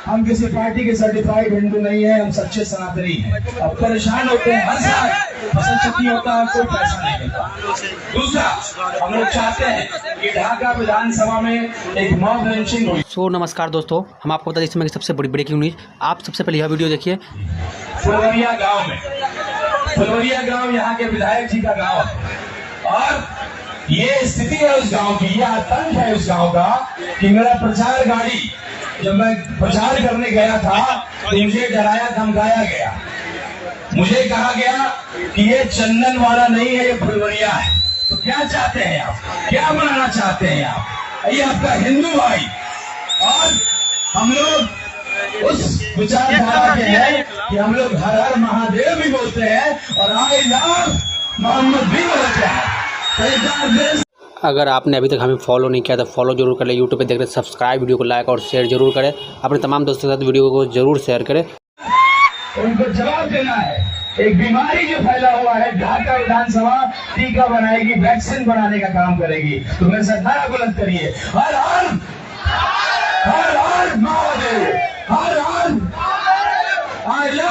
नमस्कार दोस्तों, हम आपको बता दें इस समय की सबसे बड़ी ब्रेकिंग न्यूज। आप सबसे पहले यह वीडियो देखिए। फुलवरिया गांव में, फुलवरिया गांव यहाँ के विधायक जी का गांव है और ये स्थिति है उस गांव की, यह आतंक है उस गांव का कि मेरा प्रचार गाड़ी जब मैं प्रचार करने गया था तो मुझे डराया धमकाया गया। मुझे कहा गया कि ये चंदन वाला नहीं है, ये फुलवरिया है। तो क्या चाहते हैं आप, क्या बनाना चाहते हैं आप? ये आपका हिंदू भाई और हम लोग उस विचारधारा के हैं कि हम लोग हर हर महादेव भी बोलते हैं और आई लव मोहम्मद भी बोलते हैं। अगर आपने अभी तक हमें फॉलो नहीं किया तो फॉलो जरूर कर ले। यूट्यूब पे देख रहे सब्सक्राइब, वीडियो को लाइक और शेयर जरूर करें। अपने तमाम दोस्तों के साथ वीडियो को जरूर शेयर करें। उनको जवाब देना है। एक बीमारी जो फैला हुआ है, ढाका विधानसभा टीका बनाएगी, वैक्सीन बनाने का काम करेगी। तो मेरे साथ नारा बुलंद करिए, हर हर हर हर महादेव, हर हर आई लव।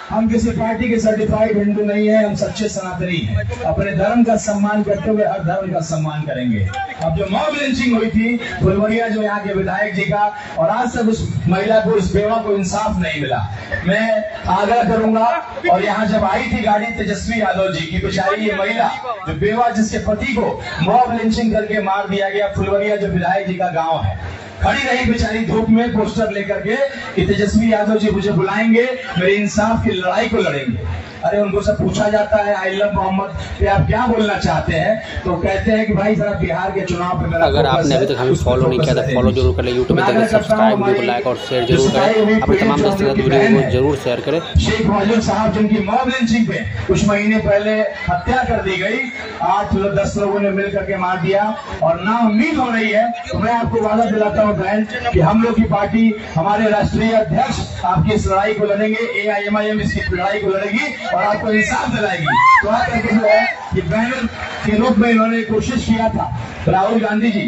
हम किसी पार्टी के सर्टिफाइड हिंदू नहीं है, हम सच्चे सनातनी हैं। अपने धर्म का सम्मान करते हुए हर धर्म का सम्मान करेंगे। अब जो मॉब लिंचिंग हुई थी फुलवरिया जो यहाँ के विधायक जी का, और आज तक उस महिला को, उस बेवा को इंसाफ नहीं मिला। मैं आग्रह करूंगा, और यहाँ जब आई थी गाड़ी तेजस्वी यादव जी की, बेचारी ये महिला जो बेवा, जिसके पति को मॉब लिंचिंग करके मार दिया गया, फुलवरिया जो विधायक जी का गाँव है, खड़ी रही बेचारी धूप में पोस्टर लेकर के कि तेजस्वी यादव जी मुझे बुलाएंगे, मेरे इंसाफ की लड़ाई को लड़ेंगे। अरे उनको सब पूछा जाता है आई लव मोहम्मद पे आप क्या बोलना चाहते हैं, तो कहते हैं कि भाई जरा बिहार के चुनाव पे मेरा अगर आपने अभी तक हमें फॉलो नहीं किया तो फॉलो जरूर कर ले। यूट्यूब पे देख सब्सक्राइब, वीडियो को लाइक और शेयर जरूर करें। अपने तमाम दोस्तों के साथ वीडियो को जरूर शेयर करें। शेख वाजुद साहब जिनकी मॉब लिंचिंग पे कुछ महीने पहले हत्या कर दी गई, 8-10 लोगों ने मिलकर के मार दिया और ना उम्मीद हो रही है। तो मैं आपको वादा दिलाता हूँ बहन कि हम लोग की पार्टी, हमारे राष्ट्रीय अध्यक्ष आपकी इस लड़ाई को लड़ेंगे, AIMIM इसकी लड़ाई को लड़ेगी और आपको इंसाफ दिलाएगी। तो आप जो है कि बहन के रूप में इन्होंने कोशिश किया था राहुल गांधी जी,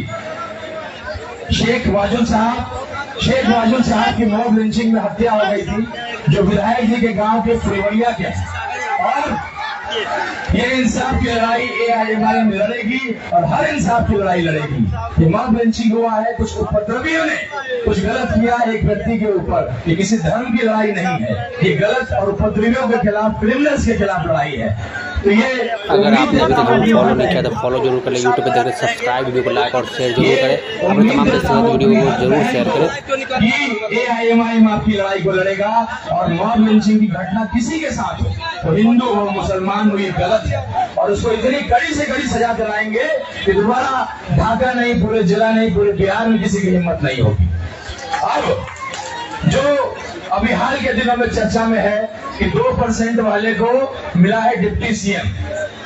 शेख वाजुद साहब की मॉब लिंचिंग में हत्या हो गई थी, जो विधायक जी के गांव के फुलवरिया के, और ये इंसाफ की लड़ाई AIMIM लड़ेगी और हर इंसाफ की लड़ाई लड़ेगी। ये मॉब लिंचिंग हुआ है, कुछ उपद्रवियों ने कुछ गलत किया एक व्यक्ति के ऊपर, ये किसी धर्म की लड़ाई नहीं है, ये गलत और उपद्रवियों के खिलाफ, क्रिमिनल्स के खिलाफ लड़ाई है। तो ये अगर आपने अभी तक हमें फॉलो नहीं किया तो फॉलो जरूर कर ले। यूट्यूब पे देख रहे सब्सक्राइब, वीडियो को लाइक और शेयर जरूर करें। अपने तमाम दोस्तों के साथ वीडियो को जरूर शेयर करें। AIMIM आपकी लड़ाई को लड़ेगा और मॉब लिंचिंग की घटना किसी के साथ हो, तो हिंदू हो मुसलमान हो, ये गलत है और उसको इतनी कड़ी से कड़ी सजा दिलाएंगे कि दोबारा ढाका नहीं, पूरे जिला नहीं, पूरे बिहार में किसी की हिम्मत नहीं होगी। अब जो अभी हाल के दिनों में चर्चा में है कि 2% वाले को मिला है डिप्टी CM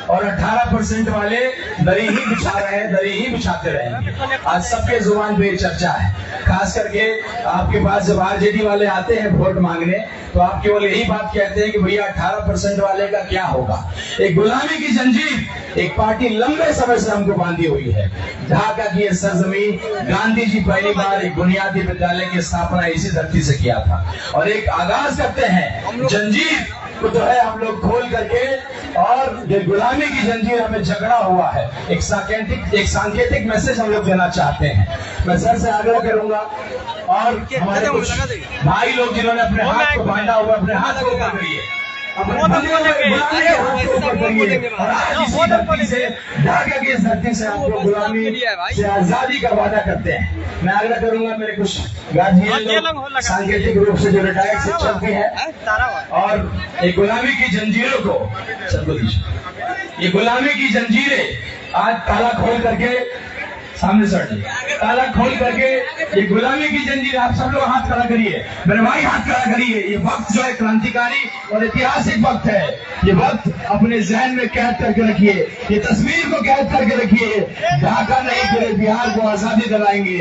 और 18% वाले दरी ही बिछा रहे हैं, दरी ही बिछाते रहेंगे। आज सबके जुबान पे चर्चा है, खास करके आपके पास जब RJD वाले आते हैं वोट मांगने तो आप केवल यही बात कहते हैं कि भैया 18% वाले का क्या होगा। एक गुलामी की जंजीर एक पार्टी लंबे समय से हमको बांधी हुई है। ढाका की ये सरजमीन, गांधी जी पहली बार एक बुनियादी विद्यालय की स्थापना इसी धरती से किया था और एक आगाज करते हैं जंजीर को जो है हम लोग खोल करके, और ये गुलामी की जंजीर हमें झगड़ा हुआ है, एक सांकेतिक मैसेज हम लोग देना चाहते हैं। मैं सर से आग्रह करूंगा और हमारे कुछ भाई लोग जिन्होंने अपने हाथ को बांधा हुआ, अपने हाथ को ऊपर करिए, ढाका की इस धरती से आपको गुलामी से आजादी का वादा करते हैं। मैं आग्रह करूंगा मेरे कुछ गार्जियन सांकेतिक रूप से जो रिटायर्ड शिक्षक भी है, और ये गुलामी की जंजीरों को ये गुलामी की जंजीरें आज ताला खोल करके सामने सर ताला खोल करके, ये गुलामी की जंजीर, आप सब लोग हाथ खड़ा करिए, मेरे भाई हाथ खड़ा करिए। ये वक्त जो है क्रांतिकारी और ऐतिहासिक वक्त है, ये वक्त अपने जहन में कैद करके रखिए, ये तस्वीर को कैद करके रखिए। ढाका नहीं पूरे बिहार को आजादी दिलाएंगे।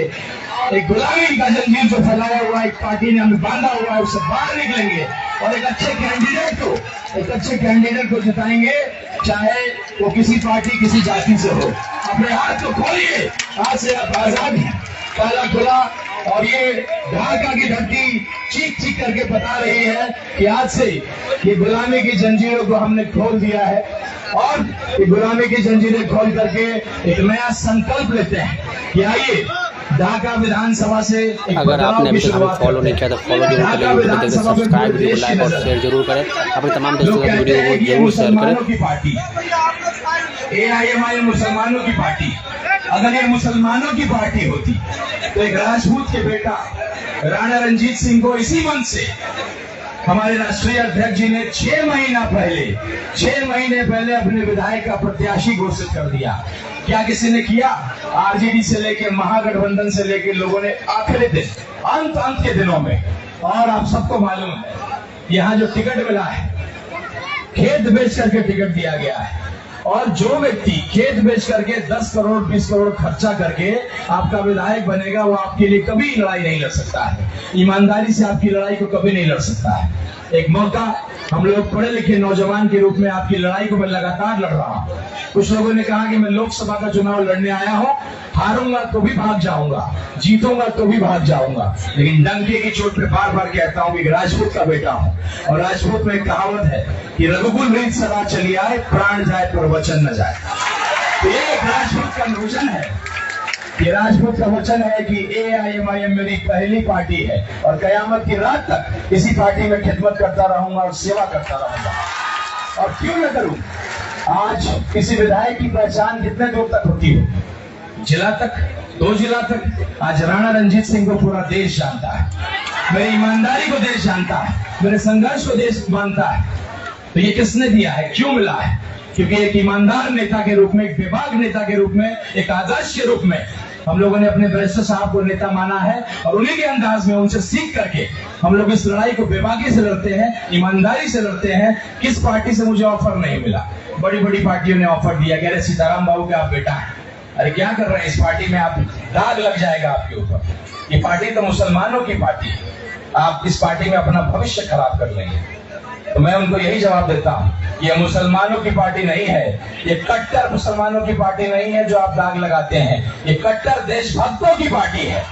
एक गुलामी का जंजीर जो फैलाया हुआ एक पार्टी ने हमें बांधा हुआ है, उससे बाहर निकलेंगे और एक अच्छे कैंडिडेट को जिताएंगे, चाहे वो किसी पार्टी किसी जाति से हो। अपने हाथ को खोलिए, आज से आप आजाद हैं। काला खुला और ये ढाका की धरती चीख चीख करके बता रही है कि आज से ये गुलामी की जंजीरों को हमने खोल दिया है और ये गुलामी की जंजीरें खोल करके एक नया संकल्प लेते हैं कि आइए ढाका विधानसभा से अगर आपने अभी तक हमें फॉलो नहीं किया तो फॉलो जरूर करें, यूट्यूब पे देखकर सब्सक्राइब, वीडियो को लाइक और शेयर जरूर करें, अपने तमाम दोस्तों के साथ वीडियो को जरूर शेयर करें। AIMIM मुसलमानों की पार्टी, अगर ये मुसलमानों की पार्टी होती तो एक राजपूत के बेटा राणा रंजीत सिंह को इसी मंच से हमारे राष्ट्रीय अध्यक्ष जी ने 6 महीने पहले अपने विधायक का प्रत्याशी घोषित कर दिया। क्या किसी ने किया? आरजेडी से लेके महागठबंधन से लेके लोगों ने आखिरी दिन अंत के दिनों में, और आप सबको मालूम है यहाँ जो टिकट मिला है खेत बेच करके टिकट दिया गया है, और जो व्यक्ति खेत बेच करके 10 करोड़ 20 करोड़ खर्चा करके आपका विधायक बनेगा वो आपके लिए कभी लड़ाई नहीं लड़ सकता है, ईमानदारी से आपकी लड़ाई को कभी नहीं लड़ सकता है। एक मौका, हम लोग पढ़े लिखे नौजवान के रूप में आपकी लड़ाई को मैं लगातार लड़ रहा हूँ। कुछ लोगों ने कहा कि मैं लोकसभा का चुनाव लड़ने आया हूँ, हारूंगा तो भी भाग जाऊंगा, जीतूंगा तो भी भाग जाऊंगा, लेकिन डंके की चोट पे बार बार कहता हूँ कि राजपूत का बेटा हूँ, और राजपूत में एक कहावत है कि रघुकुल रीत सदा चली आए, प्राण जाए पर वचन न जाए। तो ये एक राजपूत का वचन है, ये राजपूत का वचन है कि AIMIM मेरी पहली पार्टी है और कयामत की रात तक इसी पार्टी में खिदमत करता रहूंगा और सेवा करता रहूंगा। और क्यों न करूं? आज किसी विधायक की पहचान कितने दूर तक होती हो? जिला तक, 2 जिला तक। आज राणा रंजीत सिंह को पूरा देश जानता है, मेरी ईमानदारी को देश जानता है, मेरे संघर्ष को देश मानता है। तो ये किसने दिया है, क्यों मिला है? क्योंकि एक ईमानदार नेता के रूप में, एक बेबाक नेता के रूप में, एक आदर्श के रूप में हम लोगों ने अपने बैरिस्टर साहब को नेता माना है, और उन्हीं के अंदाज में उनसे सीख करके हम लोग इस लड़ाई को बेबाकी से लड़ते हैं, ईमानदारी से लड़ते हैं। किस पार्टी से मुझे ऑफर नहीं मिला? बड़ी बड़ी पार्टियों ने ऑफर दिया, कह रहे सीताराम बाबू के आप बेटा है। अरे क्या कर रहे हैं इस पार्टी में? आप दाग लग जाएगा आपके ऊपर। ये पार्टी तो मुसलमानों की पार्टी है, आप इस पार्टी में अपना भविष्य खराब कर लेंगे। तो मैं उनको यही जवाब देता हूं, ये मुसलमानों की पार्टी नहीं है, ये कट्टर मुसलमानों की पार्टी नहीं है जो आप दाग लगाते हैं, ये कट्टर देशभक्तों की पार्टी है।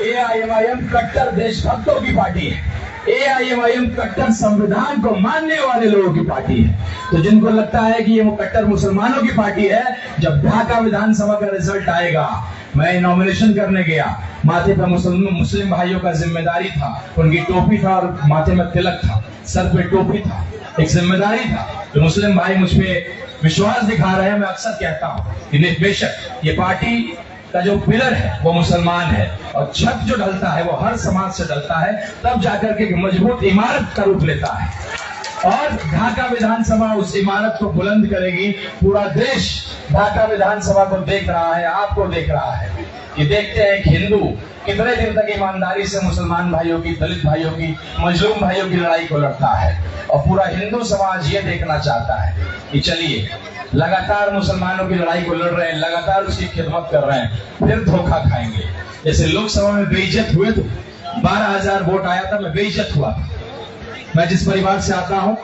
AIMIM कट्टर देशभक्तों की पार्टी है, AIMIM कट्टर संविधान को मानने वाले लोगों की पार्टी है। तो जिनको लगता है कि ये वो कट्टर मुसलमानों की पार्टी है, जब ढाका विधानसभा का रिजल्ट आएगा, मैं नॉमिनेशन करने गया, माथे पर मुस्लिम भाइयों का जिम्मेदारी था, उनकी टोपी था और माथे में तिलक था, सर पे टोपी था, एक जिम्मेदारी था। तो मुस्लिम भाई मुझ पे विश्वास दिखा रहे हैं। मैं अक्सर कहता हूँ कि बेशक ये पार्टी का जो पिलर है वो मुसलमान है, और छत जो ढलता है वो हर समाज से ढलता है, तब जाकर के मजबूत इमारत का रूप लेता है, और ढाका विधानसभा उस इमारत को बुलंद करेगी। पूरा देश ढाका विधानसभा को देख रहा है, आपको देख रहा है। ये देखते हैं कि हिंदू कितने दिन तक ईमानदारी से मुसलमान भाइयों की, दलित भाइयों की, मजलूम भाइयों की लड़ाई को लड़ता है, और पूरा हिंदू समाज ये देखना चाहता है कि चलिए लगातार मुसलमानों की लड़ाई को लड़ रहे हैं, लगातार उसकी खिदमत कर रहे हैं, फिर धोखा खाएंगे। जैसे लोकसभा में बेइज्जत हुए थे, 12,000 वोट आया था, मैं बेइज्जत हुआ था। मैं जिस परिवार से आता हूं,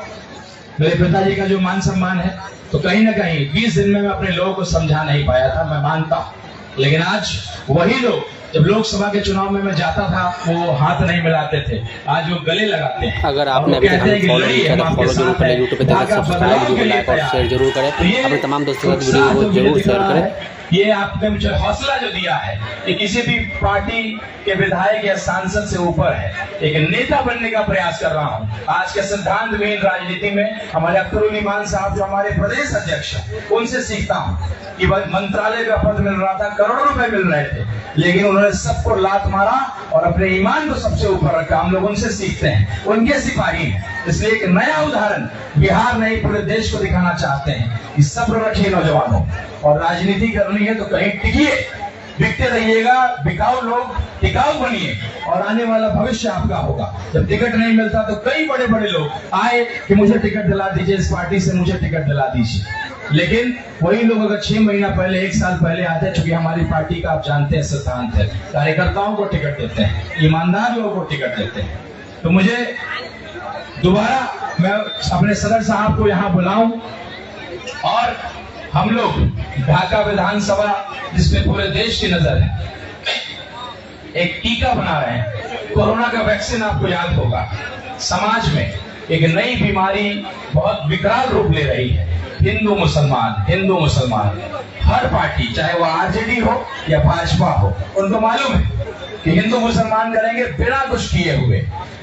मेरे पिताजी का जो मान सम्मान है, तो कहीं ना कहीं 20 दिन में मैं अपने लोगों को समझा नहीं पाया था, मैं मानता हूं। लेकिन आज वही लोग, जब लोकसभा के चुनाव में मैं जाता था, वो हाथ नहीं मिलाते थे, आज वो गले लगाते हैं। अगर आपने अभी तक हमें फॉलो नहीं किया तो फॉलो जरूर करें, यूट्यूब पे देखकर सब्सक्राइब, वीडियो को लाइक और शेयर जरूर करें, अपने तमाम दोस्तों के साथ वीडियो को जरूर शेयर करें। ये आपने मुझे हौसला जो दिया है, ये किसी भी पार्टी के विधायक या सांसद से ऊपर है। एक नेता बनने का प्रयास कर रहा हूं। आज के सिद्धांत विहीन राजनीति में हमारे अख्तरुल ईमान साहब जो हमारे प्रदेश अध्यक्ष हैं, उनसे सीखता हूं कि मंत्रालय का पद मिल रहा था, करोड़ों रुपए मिल रहे थे, लेकिन उन्होंने सबको लात मारा और अपने ईमान को सबसे ऊपर रखा। हम लोग उनसे सीखते हैं, उनके सिपाही हैं। इसलिए एक नया उदाहरण बिहार नहीं पूरे देश को दिखाना चाहते हैं कि सब्र रखिए नौजवानों, और राजनीति करनी है तो कहीं टिकिए, बिकते रहिएगा, बिकाऊ लोग टिकाऊ बनिए, और आने वाला भविष्य आपका होगा। जब टिकट नहीं मिलता तो कई बड़े बड़े लोग आए कि मुझे टिकट दिला दीजिए, इस पार्टी से मुझे टिकट दिला दीजिए, लेकिन वही लोग अगर 6 महीना पहले, 1 साल पहले आते हैं, चूंकि हमारी पार्टी का आप जानते हैं सिद्धांत है, कार्यकर्ताओं को टिकट देते हैं, ईमानदार लोगों को टिकट देते हैं। तो मुझे दोबारा मैं अपने सदर साहब को यहाँ बुलाऊं, और हम लोग ढाका विधानसभा जिसमें पूरे देश की नजर है, एक टीका बना रहे हैं। कोरोना का वैक्सीन आपको याद होगा, समाज में एक नई बीमारी बहुत विकराल रूप ले रही है। हिंदू मुसलमान हर पार्टी, चाहे वो आरजेडी हो या भाजपा हो, उनको मालूम है कि हिंदू मुसलमान करेंगे बिना कुछ किए हुए,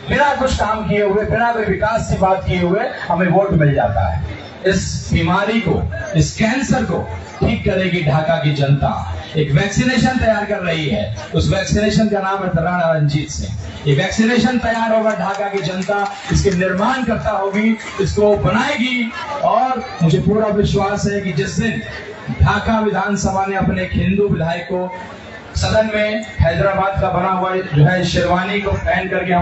बिना कुछ काम किए हुए, बिना कोई विकास की बात किए हुए हमें वोट मिल जाता है। इस बीमारी को, इस कैंसर को ठीक करेगी ढाका की जनता। एक वैक्सीनेशन तैयार कर रही है, उस वैक्सीनेशन का नाम है राणा रंजीत सिंह। ये वैक्सीनेशन तैयार होगा, ढाका की जनता इसके निर्माण करता होगी, इसको बनाएगी। और मुझे पूरा विश्वास है कि जिस दिन ढाका विधानसभा ने अपने एक हिंदू विधायक को सदन में हैदराबाद का बना हुआ जो है शेरवानी को पहन करके